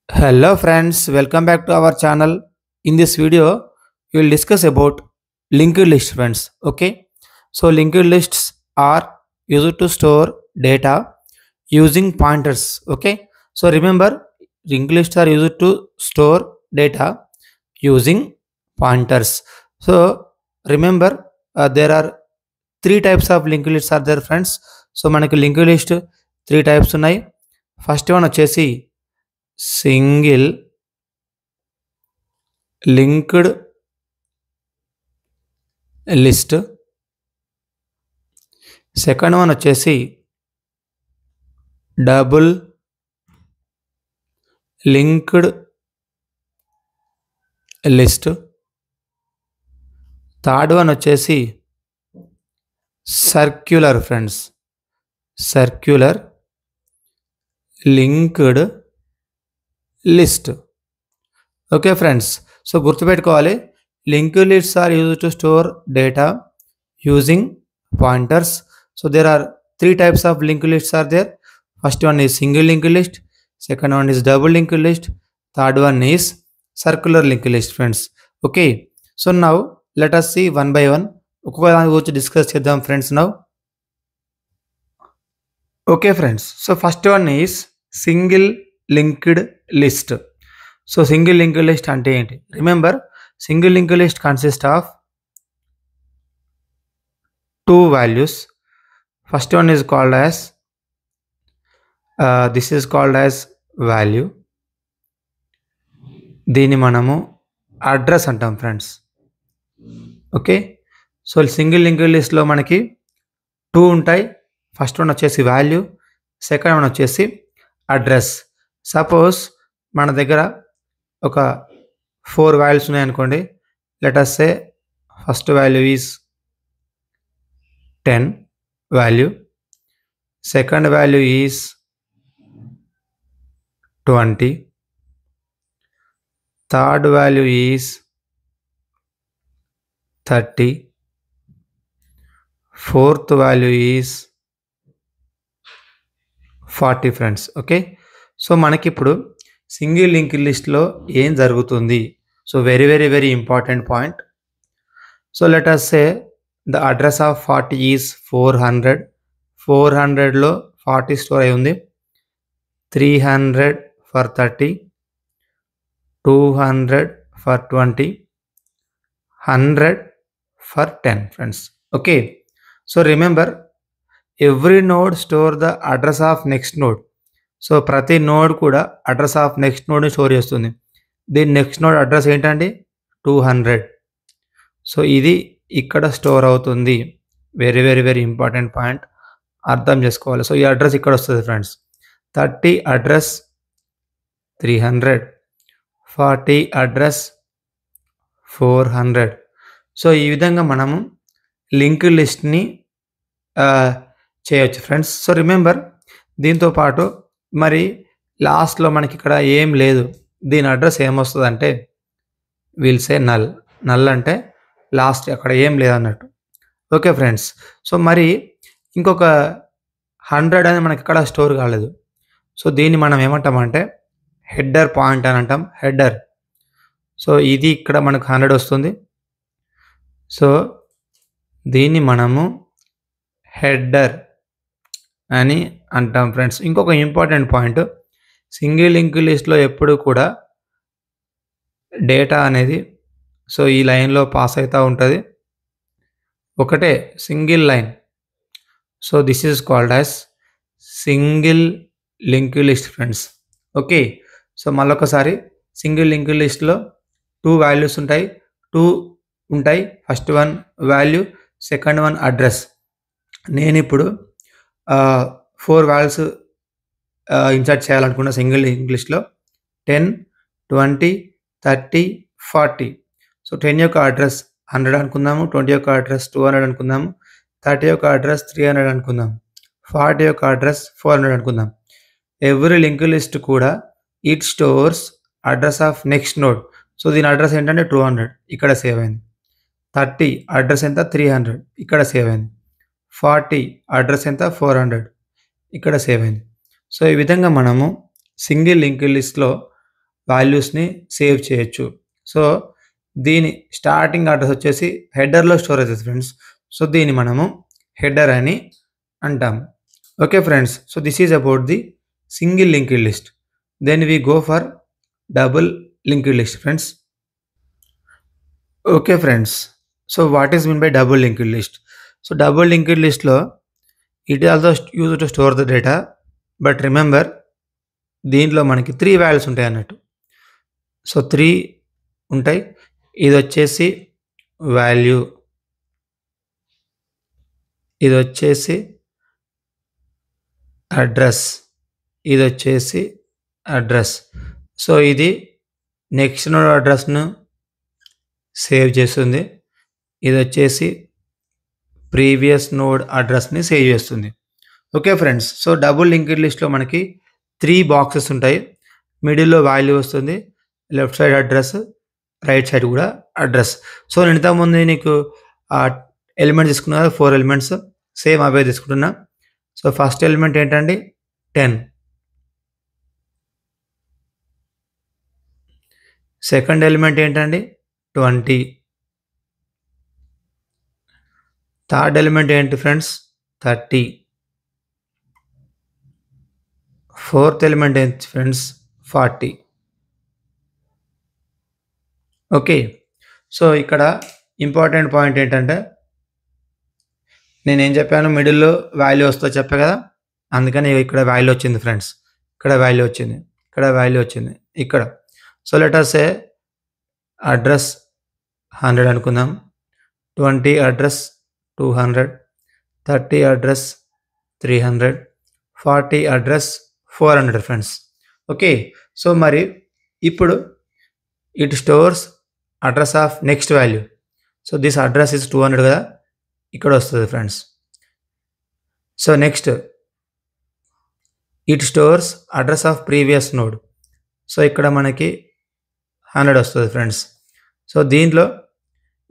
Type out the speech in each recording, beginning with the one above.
Hello friends, welcome back to our channel. In this video, we will discuss about linked list friends. Okay, so linked lists are used to store data using pointers. Okay, so remember, linked lists are used to store data using pointers. So remember, there are three types of linked lists are there friends. So మనకి linked list three types ఉన్నాయి. First one వచ్చేసి single linked list. Second one వచ్చేసి double linked list. Third one వచ్చేసి circular friends, circular linked list. Okay friends, so గుర్తుపెట్టుకోవాలి, linked lists are use to store data using pointers. So there are three types of linked lists are there. First one is single linked list, second one is double linked list, third one is circular linked list friends. Okay, so now let us see one by one. ఒక్కొక్క దాని గురించి discuss చేద్దాం friends now. Okay friends, so first one is single linked list. So single linked list అంటే ఏంటి? Remember, single linked list consist of two values. First one is called as this is called as value. దీన్ని మనము address అంటాం friends. Okay, so single linked లిస్ట్లో మనకి two ఉంటాయి. First one వచ్చేసి value, second one వచ్చేసి అడ్రస్. సపోజ్ మన దగ్గర ఒక 4 వాల్యూస్ ఉన్నాయనుకోండి. Let us say first value is 10 value, second value is 20, third value is 30, fourth value is 40 friends. Okay, so మనకిప్పుడు సింగిల్ లింక్డ్ లిస్ట్లో ఏం జరుగుతుంది? So very very very important point. So let us say the address of 40 is 400. 400లో 40 store అయి ఉంది. 300 for 30, 200 for 20, 100 for 10 friends. Okay, so remember, every node store the address of next node. So ప్రతి node కూడా address of next నోడ్ని store చేస్తుంది. దీని next node address ఏంటండి? 200. So ఇది ఇక్కడ స్టోర్ అవుతుంది. Very very very important point, అర్థం చేసుకోవాలి. సో ఈ అడ్రస్ ఇక్కడ వస్తుంది ఫ్రెండ్స్. 30 address 300, 40 address 400. సో ఈ విధంగా మనము లింక్డ్ లిస్ట్ని చేయొచ్చు ఫ్రెండ్స్. సో రిమెంబర్, దీంతో పాటు మరి లాస్ట్లో మనకి ఇక్కడ ఏం లేదు, దీని అడ్రస్ ఏమొస్తుందంటే విల్ సే నల్. నల్ అంటే లాస్ట్ అక్కడ ఏం లేదన్నట్టు. ఓకే ఫ్రెండ్స్, సో మరి ఇంకొక 100 అనేది మనకి ఇక్కడ స్టోర్ కాలేదు. సో దీన్ని మనం ఏమంటామంటే హెడర్ పాయింట్ అని అంటాం. హెడర్. సో ఇది ఇక్కడ మనకు 100 వస్తుంది. సో దీన్ని మనము హెడర్ అని అంటాం ఫ్రెండ్స్. ఇంకొక ఇంపార్టెంట్ పాయింట్, సింగిల్ లింక్డ్ లిస్ట్లో ఎప్పుడు కూడా డేటా అనేది సో ఈ లైన్లో పాస్ అవుతూ ఉంటుంది. ఒకటే single line. So this is called as single linked list friends. Okay, so మళ్ళొకసారి, సింగిల్ లింక్డ్ లిస్ట్లో 2 వాల్యూస్ ఉంటాయి. 2 ఉంటాయి. First one value, second one address. నేను ఇప్పుడు 4 వాల్యూస్ ఇన్సర్ట్ చేయాలనుకున్న సింగిల్ లింక్డ్ లిస్ట్లో 10, 20, 30, 40. సో 10 యొక్క అడ్రస్ 100 అనుకుందాము, 20 యొక్క అడ్రస్ 200 అనుకుందాము, 30 యొక్క అడ్రస్ 300 అనుకుందాం, 40 యొక్క అడ్రస్ 400 అనుకుందాం. ఎవ్రీ లింక్డ్ లిస్ట్ కూడా it stores address of next node. So దీని అడ్రస్ ఏంటంటే 200, ఇక్కడ సేవ్ అయింది. 30 అడ్రస్ ఎంత? 300, ఇక్కడ సేవ్ అయింది. 40 అడ్రస్ ఎంత? 400, ఇక్కడ సేవ్ అయింది. సో ఈ విధంగా మనము సింగిల్ లింక్డ్ లిస్ట్లో వాల్యూస్ని సేవ్ చేయొచ్చు. సో దీని స్టార్టింగ్ అడ్రస్ వచ్చేసి హెడర్లో స్టోర్ అవుతుంది ఫ్రెండ్స్. సో దీన్ని మనము హెడర్ అని అంటాము. Okay friends, so this is about the single linked list. Then we go for double linked list friends. Okay friends, so what is mean by double linked list? So double linked లిస్ట్లో it also use to store the data, but remember దీంట్లో మనకి 3 values ఉంటాయి అన్నట్టు. So 3 ఉంటాయి. ఇది వచ్చేసి value, ఇది వచ్చేసి అడ్రస్, ఇది వచ్చేసి అడ్రస్. సో ఇది నెక్స్ట్ నోడ్ అడ్రస్ను సేవ్ చేస్తుంది. ఇది వచ్చేసి ప్రీవియస్ నోడ్ అడ్రస్ని సేవ్ చేస్తుంది. Okay friends, so double linked లిస్ట్లో మనకి 3 బాక్సెస్ ఉంటాయి. మిడిల్లో వాల్యూ వస్తుంది, left side address, right side కూడా అడ్రస్. సో నేను ఇంతకుముందు నీకు ఎలిమెంట్స్ తీసుకున్నా 4 ఎలిమెంట్స్, సేమ్ అవే తీసుకుంటున్నా. సో ఫస్ట్ ఎలిమెంట్ ఏంటండి 10, సెకండ్ ఎలిమెంట్ ఏంటండి 20, థర్డ్ ఎలిమెంట్ ఏంటి ఫ్రెండ్స్ 30, ఫోర్త్ ఎలిమెంట్ ఏంటి ఫ్రెండ్స్ 40. ఓకే, సో ఇక్కడ ఇంపార్టెంట్ పాయింట్ ఏంటంటే నేనేం చెప్పాను, మిడిల్లో వాల్యూ వస్తుందో చెప్పా కదా, అందుకని ఇక్కడ వాల్యూ వచ్చింది ఫ్రెండ్స్, ఇక్కడ వాల్యూ వచ్చింది, ఇక్కడ వాల్యూ వచ్చింది, ఇక్కడ. సో లెట్ us సే అడ్రస్ 100 అనుకుందాం, 20 address 200, 30 address 300, 40 address 400 friends. Okay, so మరి ఇప్పుడు it stores address of next value. So this address is 200 కదా, ఇక్కడ వస్తుంది friends. So next it stores address of previous node. So ఇక్కడ మనకి 100 వస్తుంది ఫ్రెండ్స్. సో దీంట్లో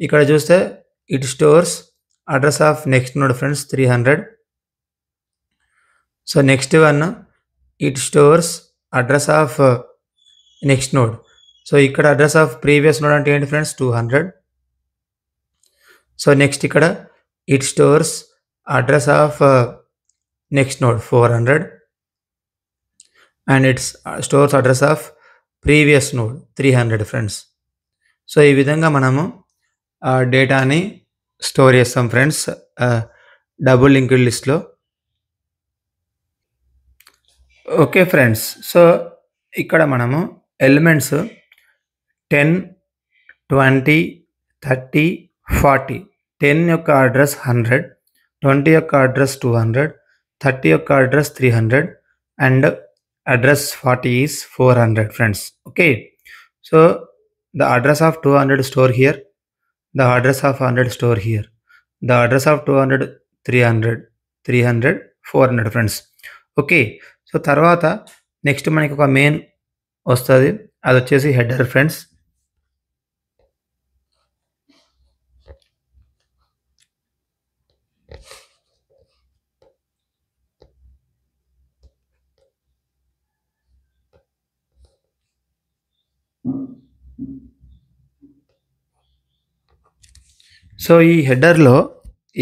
ఇక్కడ చూస్తే it stores address of next node friends 300. So next one it stores address of next node. So ఇక్కడ అడ్రస్ ఆఫ్ ప్రీవియస్ నోడ్ అంటే ఏంటి friends 200. So next ఇక్కడ it stores address of next node 400 and it's stores address of previous node 300 friends. So ఈ విధంగా మనము డేటాని store చేస్తాం friends double linked లిస్ట్లో. ఓకే ఫ్రెండ్స్, సో ఇక్కడ మనము ఎలిమెంట్స్ 10, 20, 30, 40. 10 యొక్క అడ్రస్ 100, 20 యొక్క అడ్రస్ 200, 30 యొక్క address 300 and address 40 is 400 friends. Okay, so the address of 200 store here, the address of 100 store here, the address of 200 300 300 400 friends. Okay, so తర్వాత next మనకి ఒక main వస్తుంది, అది వచ్చేసి హెడర్ ఫ్రెండ్స్. సో ఈ హెడర్లో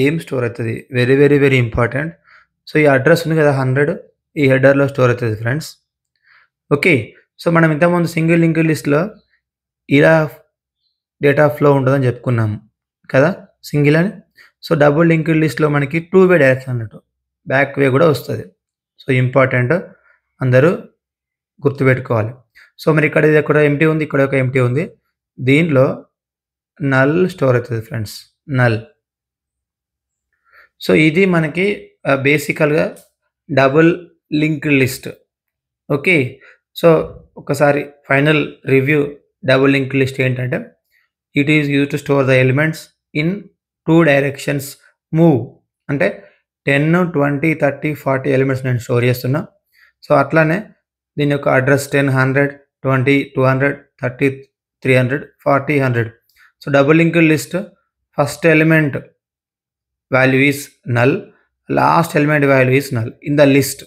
ఏం స్టోర్ అవుతుంది, very very very important. So ఈ అడ్రస్ ఉంది కదా 100, ఈ హెడర్లో స్టోర్ అవుతుంది ఫ్రెండ్స్. ఓకే, సో మనం ఇంతకుముందు సింగిల్ లింక్డ్ లిస్ట్లో ఇలా డేటా ఫ్లో ఉంటుందని చెప్పుకున్నాము కదా, సింగిల్ అని. సో డబుల్ లింక్డ్ లిస్ట్లో మనకి 2 వే డైరెక్షన్ అన్నట్టు, బ్యాక్ వే కూడా వస్తుంది. సో ఇంపార్టెంట్, అందరూ గుర్తుపెట్టుకోవాలి. సో మరి ఇక్కడ ఇది ఎక్కడ ఎంటీ ఉంది, ఇక్కడ ఒక ఎంటీ ఉంది, దీనిలో నల్ స్టోర్ అవుతుంది ఫ్రెండ్స్, నల్. సో ఇది మనకి బేసికల్గా double linked list. Okay, so ఒకసారి final review double linked list ఏంటంటే it is use to store the elements in 2 directions move. అంటే 10, 20, 30, 40 ఎలిమెంట్స్ నేను స్టోర్ చేస్తున్నా. సో అట్లానే దీని యొక్క address 10, 100, 20, 200, 30, 300, 40, 100. So double linked list first element value is null, last element value is null in the list.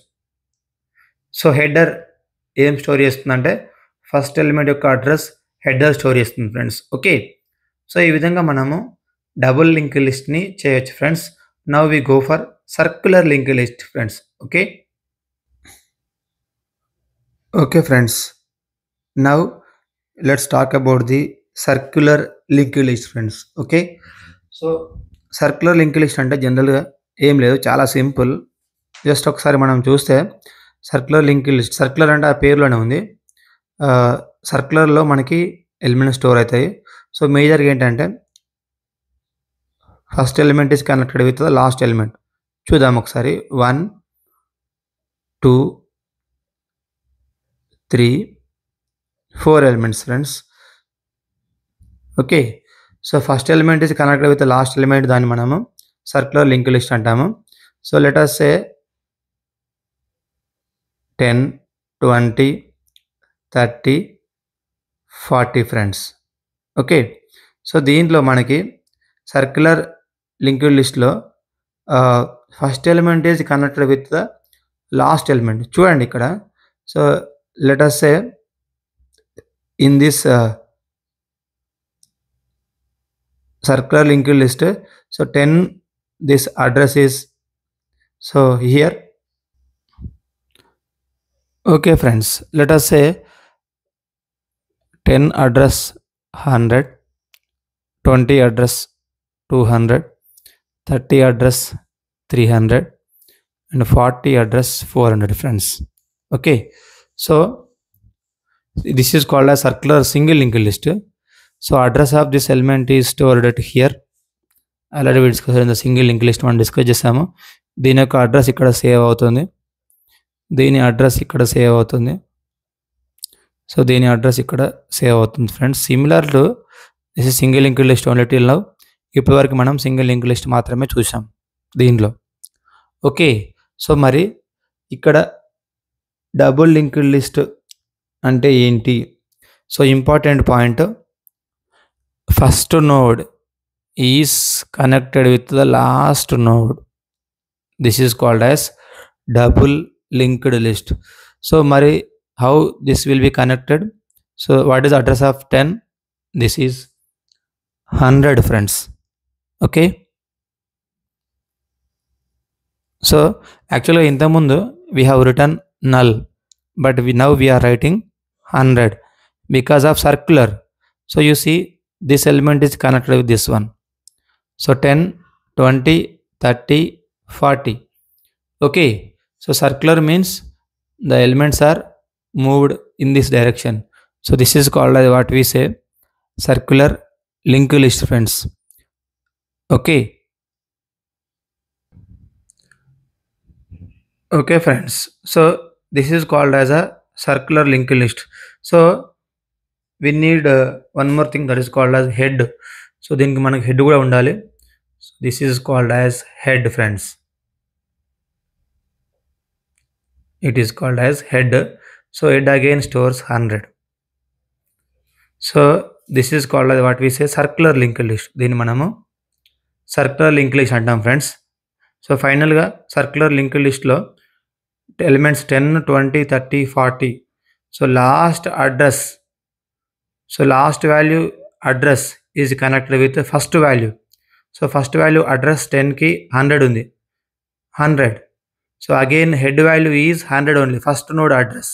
So header ఏం store చేస్తుందంటే first element యొక్క address header store చేస్తుంది ఫ్రెండ్స్. ఓకే, సో ఈ విధంగా మనము డబుల్ లింక్ లిస్ట్ని చేయొచ్చు friends. Now we go for circular link list friends. Okay friends, now let's talk about the circular link list friends. Okay, so circular link list అంటే జనరల్గా ఏం లేదు, చాలా సింపుల్. జస్ట్ ఒకసారి మనం చూస్తే సర్క్యులర్ లింక్ లిస్ట్, సర్క్యులర్ అంటే ఆ పేరులోనే ఉంది. సర్క్యులర్లో మనకి ఎలిమెంట్ స్టోర్ అవుతాయి. సో మేజర్గా ఏంటంటే first element is connected with the last element. చూద్దాం ఒకసారి. 1 2 3 4 elements friends. Okay, so first element is connected with the last element, దాన్ని మనము సర్క్యులర్ లింక్ లిస్ట్ అంటాము. So let us say 10 20 30 40 friends. Okay, so దీంట్లో మనకి circular linked లిస్ట్లో first element is connected with the last element. చూడండి ఇక్కడ. So let us say in this circular linked list, so 10 this address is so here. Okay friends, let us say 10 address 100, 20 address 200, 30 address 300 and 40 address 400 friends. Okay, so this is called a circular single linked list. So address of this element is stored at here. Already we discussed in the single linked list మనం discuss చేసాము. దీని యొక్క address ఇక్కడ save అవుతుంది, దీని address ఇక్కడ save అవుతుంది, so దీని అడ్రస్ ఇక్కడ సేవ్ అవుతుంది friends. Similar to this is single linked list only till now. ఇప్పటివరకు మనం సింగిల్ లింక్డ్ లిస్ట్ మాత్రమే చూసాం దీనిలో. ఓకే, సో మరి ఇక్కడ డబుల్ లింక్డ్ లిస్ట్ అంటే ఏంటి? So important point, first node is connected with the last node. This is called as double linked list. So మరి how this will be connected? So what is address of 10? This is 100 friends. Okay, so యాక్చువల్గా ఇంతకుముందు we have return null, but now we are writing 100 because of circular. So you see this element is connected with this one. So 10 20 30 40. Okay, so circular means the elements are moved in this direction. So this is called as what we say circular linked list friends. Okay, okay friends, so this is called as a circular linked list. So we need one more thing, that is called as head. So దీనికి మనకు head కూడా ఉండాలి. So this is called as head friends. It is called as head. So head again stores 100. So this is called as what we say circular linked list. దీన్ని మనము circular linked list అంటాం friends. So ఫైనల్గా circular linked లిస్ట్లో elements 10 20 30 40. So last address, so last value address is connected with first value. So first value address 10కి 100 ఉంది, 100. So again head value is 100 only, first node address.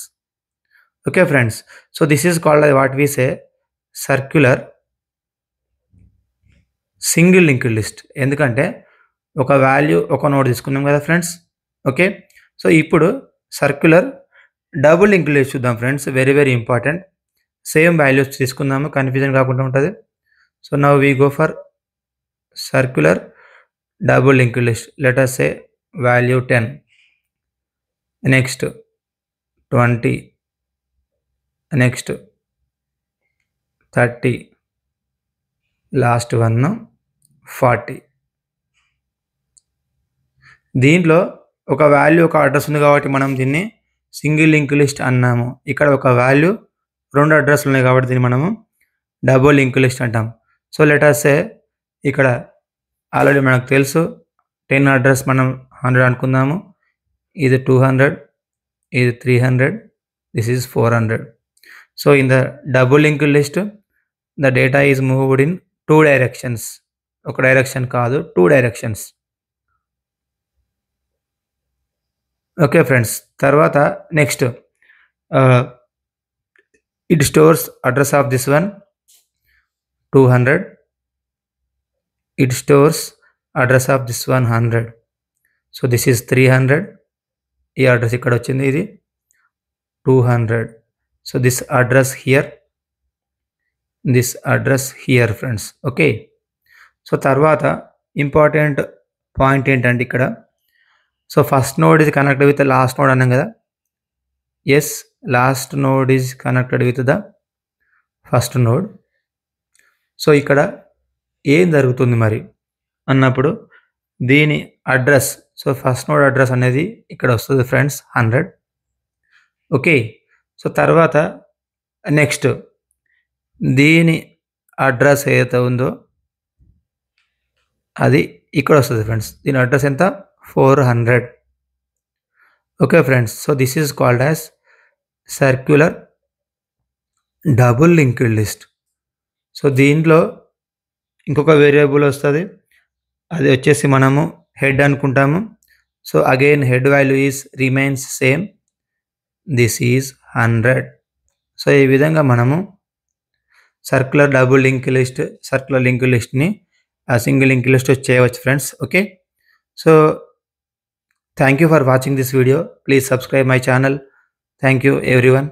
Okay friends, so this is called what we say circular single linked list. ఎందుకంటే ఒక value ఒక node తీసుకున్నాం కదా friends. Okay, so ఇప్పుడు circular double linked list చూద్దాం friends. Very very important. Same values తీసుకుందాము, confusion కాకుండా ఉంటుంది. So now we go for circular double linked list. Let us say value 10, next 20, next 30, last one 40. దీంట్లో ఒక value ఒక address ఉంది కాబట్టి మనం దీన్ని సింగిల్ లింక్ లిస్ట్ అన్నాము. ఇక్కడ ఒక వాల్యూ 2 అడ్రస్లు ఉన్నాయి కాబట్టి దీన్ని మనము డబుల్ లింక్ లిస్ట్ అంటాం. సో లెట్ us say ఇక్కడ ఆల్రెడీ మనకు తెలుసు 10 అడ్రస్ మనం 100 అనుకుందాము, ఇది 200, ఇది 300, this is 400. So in the double linked list, the data is moved in 2 directions. ఒక డైరెక్షన్ కాదు, 2 directions. Okay friends. తర్వాత next it stores address of this one 200. It stores address of this one 100. So this is 300. ఈ address ఇక్కడ వచ్చింది, ఇది 200. So this address here, this address here friends. Okay. So తర్వాత important point ఏంటంటే ఇక్కడ, so first node is connected with the last node అన్నాం కదా. Yes, last node is connected with the first node. So ఇక్కడ ఏం జరుగుతుంది మరి అన్నప్పుడు దీని address, so first node address అనేది ఇక్కడ వస్తుంది ఫ్రెండ్స్ 100. ఓకే. సో తర్వాత నెక్స్ట్ దీని అడ్రస్ ఏదైతే ఉందో అది ఇక్కడ వస్తుంది ఫ్రెండ్స్. దీని అడ్రస్ ఎంత? 400. Okay friends. So this is called as circular double linked list. So దీంట్లో ఇంకొక వేరియబుల్ వస్తుంది, అది వచ్చేసి మనము హెడ్ అనుకుంటాము. So again head value is remains same, this is 100. So ఈ విధంగా మనము circular double link list, circular link లిస్ట్ని సింగిల్ లింక్ లిస్ట్ చేయవచ్చు friends. Okay. So thank you for watching this video. Please subscribe my channel. Thank you everyone.